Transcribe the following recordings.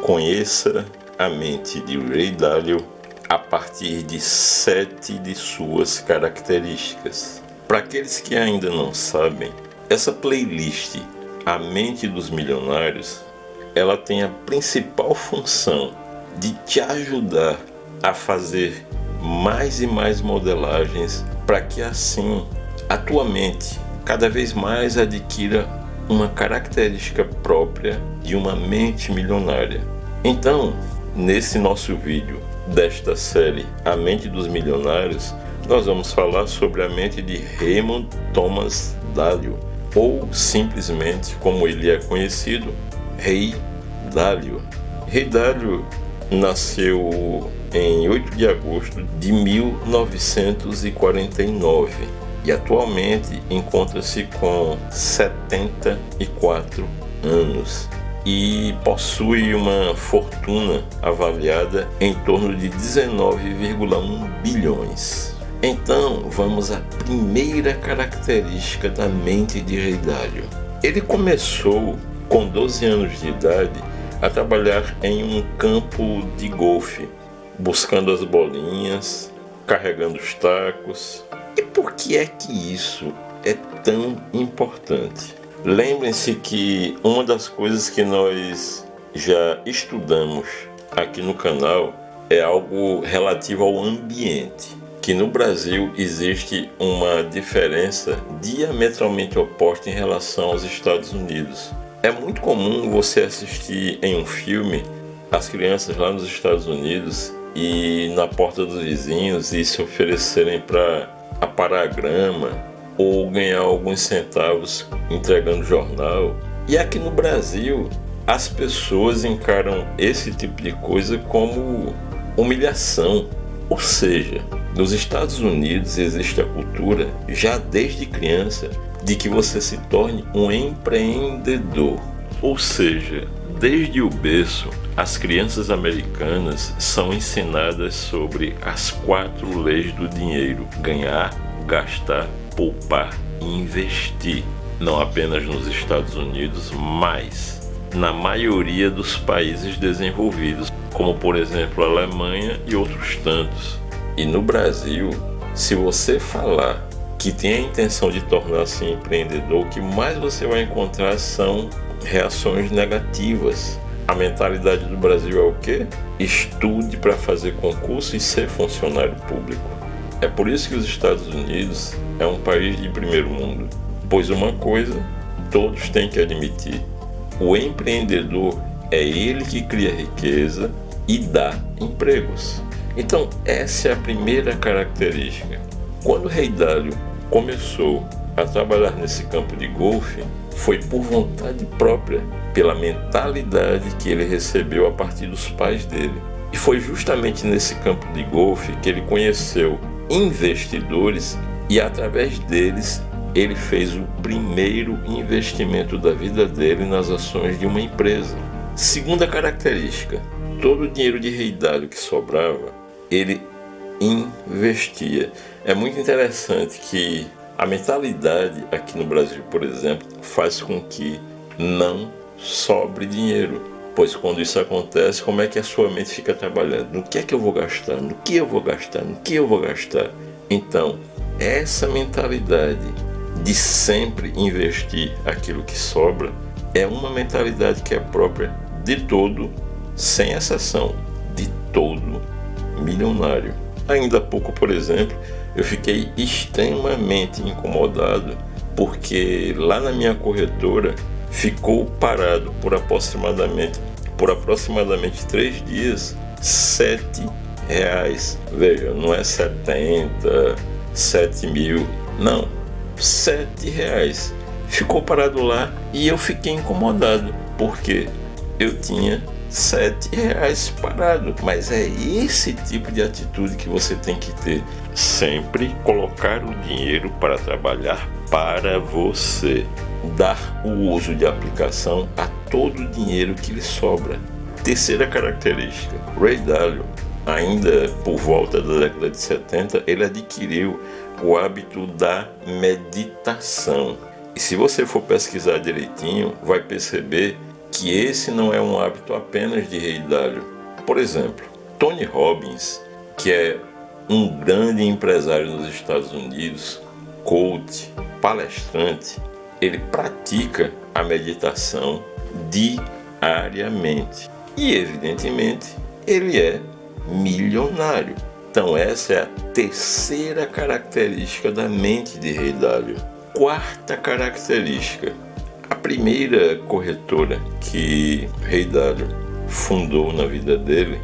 Conheça a mente de Ray Dalio a partir de 7 de suas características. Para aqueles que ainda não sabem, essa playlist, A Mente dos Milionários, ela tem a principal função de te ajudar a fazer mais e mais modelagens para que assim a tua mente cada vez mais adquira uma característica própria de uma mente milionária. Então, nesse nosso vídeo desta série A Mente dos Milionários, nós vamos falar sobre a mente de Raymond Thomas Dalio, ou simplesmente como ele é conhecido, Ray Dalio. Ray Dalio nasceu em 8 de agosto de 1949 e atualmente encontra-se com 74 anos e possui uma fortuna avaliada em torno de 19,1 bilhões. Então vamos à primeira característica da mente de Ray Dalio. Ele começou com 12 anos de idade a trabalhar em um campo de golfe, buscando as bolinhas, carregando os tacos. E por que é que isso é tão importante? Lembrem-se que uma das coisas que nós já estudamos aqui no canal é algo relativo ao ambiente, que no Brasil existe uma diferença diametralmente oposta em relação aos Estados Unidos. É muito comum você assistir em um filme as crianças lá nos Estados Unidos e na porta dos vizinhos e se oferecerem para aparar a grama ou ganhar alguns centavos entregando jornal. E aqui no Brasil, as pessoas encaram esse tipo de coisa como humilhação. Ou seja, nos Estados Unidos existe a cultura, já desde criança, de que você se torne um empreendedor. Ou seja, desde o berço, as crianças americanas são ensinadas sobre as 4 leis do dinheiro: ganhar, gastar, poupar e investir. Não apenas nos Estados Unidos, mas na maioria dos países desenvolvidos, como por exemplo a Alemanha e outros tantos. E no Brasil, se você falar que tem a intenção de tornar-se empreendedor, o que mais você vai encontrar são reações negativas. A mentalidade do Brasil é o quê? Estude para fazer concurso e ser funcionário público. É por isso que os Estados Unidos é um país de primeiro mundo, pois uma coisa todos têm que admitir: o empreendedor é ele que cria riqueza e dá empregos. Então essa é a primeira característica. Quando Ray Dalio começou a trabalhar nesse campo de golfe, foi por vontade própria, pela mentalidade que ele recebeu a partir dos pais dele. E foi justamente nesse campo de golfe que ele conheceu investidores e através deles ele fez o primeiro investimento da vida dele nas ações de uma empresa. Segunda característica: todo o dinheiro de Ray Dalio que sobrava, ele investia. É muito interessante que a mentalidade aqui no Brasil, por exemplo, faz com que não sobre dinheiro, pois quando isso acontece, como é que a sua mente fica trabalhando? No que é que eu vou gastar? No que eu vou gastar? No que eu vou gastar? Então, essa mentalidade de sempre investir aquilo que sobra é uma mentalidade que é própria de todo, sem exceção, de todo milionário. Ainda há pouco, por exemplo, eu fiquei extremamente incomodado porque lá na minha corretora ficou parado por aproximadamente 3 dias R$7. Veja, não é 70, 7 mil, não, R$7. Ficou parado lá e eu fiquei incomodado porque eu tinha R$7 parado. Mas é esse tipo de atitude que você tem que ter. Sempre colocar o dinheiro para trabalhar para você. Dar o uso de aplicação a todo o dinheiro que lhe sobra. Terceira característica: Ray Dalio, ainda por volta da década de 70, ele adquiriu o hábito da meditação. E se você for pesquisar direitinho, vai perceber que esse não é um hábito apenas de Rei Dalio. Por exemplo, Tony Robbins, que é um grande empresário nos Estados Unidos, coach, palestrante, ele pratica a meditação diariamente. E, evidentemente, ele é milionário. Então, essa é a terceira característica da mente de Rei Dalio. Quarta característica. A primeira corretora que Rei Dalio fundou na vida dele,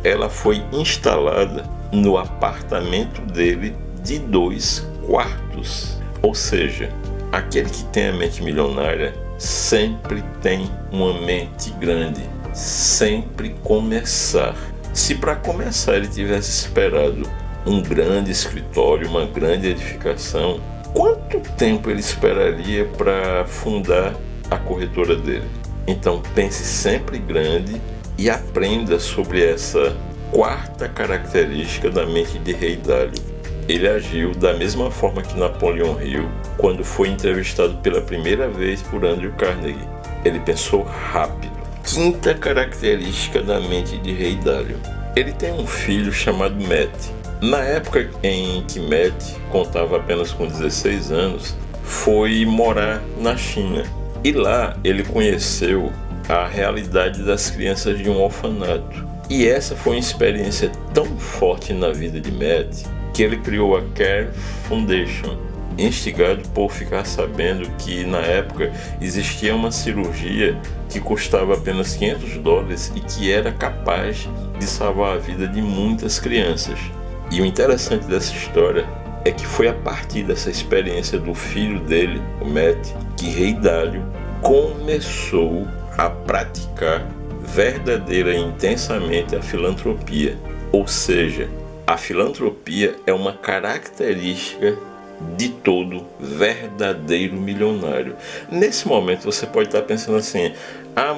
ela foi instalada no apartamento dele de 2 quartos. Ou seja, aquele que tem a mente milionária sempre tem uma mente grande, sempre começar. Se para começar ele tivesse esperado um grande escritório, uma grande edificação, quanto tempo ele esperaria para fundar a corretora dele? Então pense sempre grande e aprenda sobre essa quarta característica da mente de Rei Dalio. Ele agiu da mesma forma que Napoleão Hill quando foi entrevistado pela primeira vez por Andrew Carnegie. Ele pensou rápido. Quinta característica da mente de Rei Dalio. Ele tem um filho chamado Matt. Na época em que Matt contava apenas com 16 anos, foi morar na China. E lá ele conheceu a realidade das crianças de um orfanato. E essa foi uma experiência tão forte na vida de Matt que ele criou a Care Foundation, instigado por ficar sabendo que na época existia uma cirurgia que custava apenas $500 e que era capaz de salvar a vida de muitas crianças. E o interessante dessa história é que foi a partir dessa experiência do filho dele, o Matt, que Rei Dalio começou a praticar verdadeira e intensamente a filantropia. Ou seja, a filantropia é uma característica de todo verdadeiro milionário. Nesse momento você pode estar pensando assim: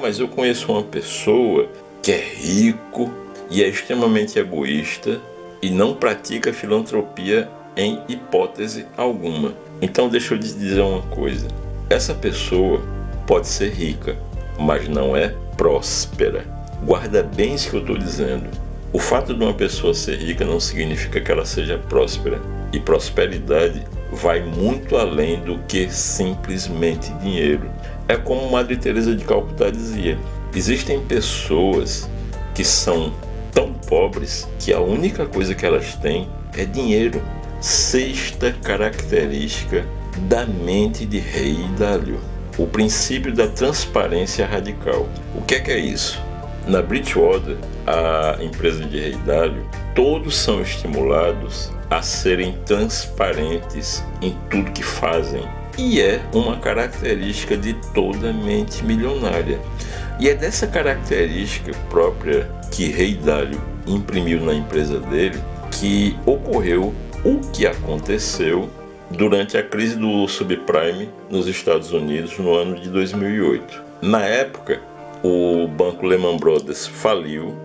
mas eu conheço uma pessoa que é rico e é extremamente egoísta e não pratica filantropia em hipótese alguma. Então deixa eu te dizer uma coisa: essa pessoa pode ser rica, mas não é próspera. Guarda bem isso que eu estou dizendo. O fato de uma pessoa ser rica não significa que ela seja próspera. E prosperidade vai muito além do que simplesmente dinheiro. É como Madre Teresa de Calcutá dizia: existem pessoas que são tão pobres que a única coisa que elas têm é dinheiro. Sexta característica da mente de Rei Dalio: o princípio da transparência radical. O que é isso? Na Bridgewater, a empresa de Rei Dalio, todos são estimulados a serem transparentes em tudo que fazem. E é uma característica de toda mente milionária. E é dessa característica própria que Rei Dalio imprimiu na empresa dele que ocorreu o que aconteceu durante a crise do subprime nos Estados Unidos no ano de 2008. Na época, o banco Lehman Brothers faliu,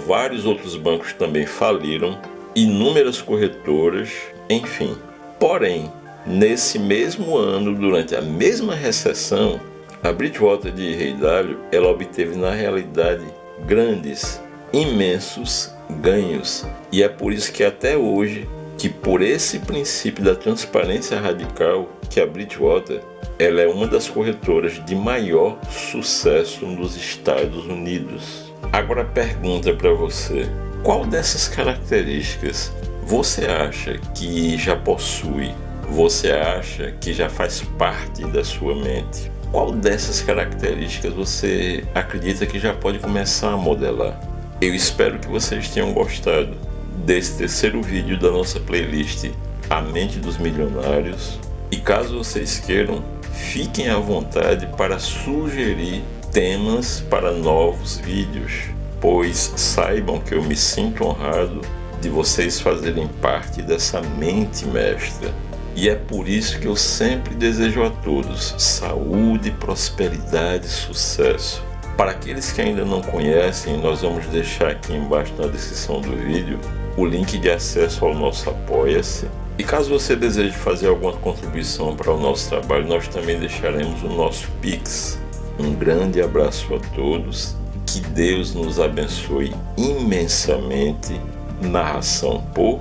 vários outros bancos também faliram, inúmeras corretoras, enfim. Porém, nesse mesmo ano, durante a mesma recessão, a Bridgewater de Rei Dalio, ela obteve na realidade grandes, imensos ganhos. E é por isso que até hoje, que por esse princípio da transparência radical, que a Bridgewater, ela é uma das corretoras de maior sucesso nos Estados Unidos. Agora pergunta para você: qual dessas características você acha que já possui? Você acha que já faz parte da sua mente? Qual dessas características você acredita que já pode começar a modelar? Eu espero que vocês tenham gostado desse terceiro vídeo da nossa playlist A Mente dos Milionários. E caso vocês queiram, fiquem à vontade para sugerir temas para novos vídeos, pois saibam que eu me sinto honrado de vocês fazerem parte dessa mente mestra. E é por isso que eu sempre desejo a todos saúde, prosperidade e sucesso. Para aqueles que ainda não conhecem, nós vamos deixar aqui embaixo na descrição do vídeo o link de acesso ao nosso Apoia-se. E caso você deseje fazer alguma contribuição para o nosso trabalho, nós também deixaremos o nosso Pix. Um grande abraço a todos, que Deus nos abençoe imensamente. Narração por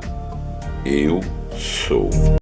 Eu Sou.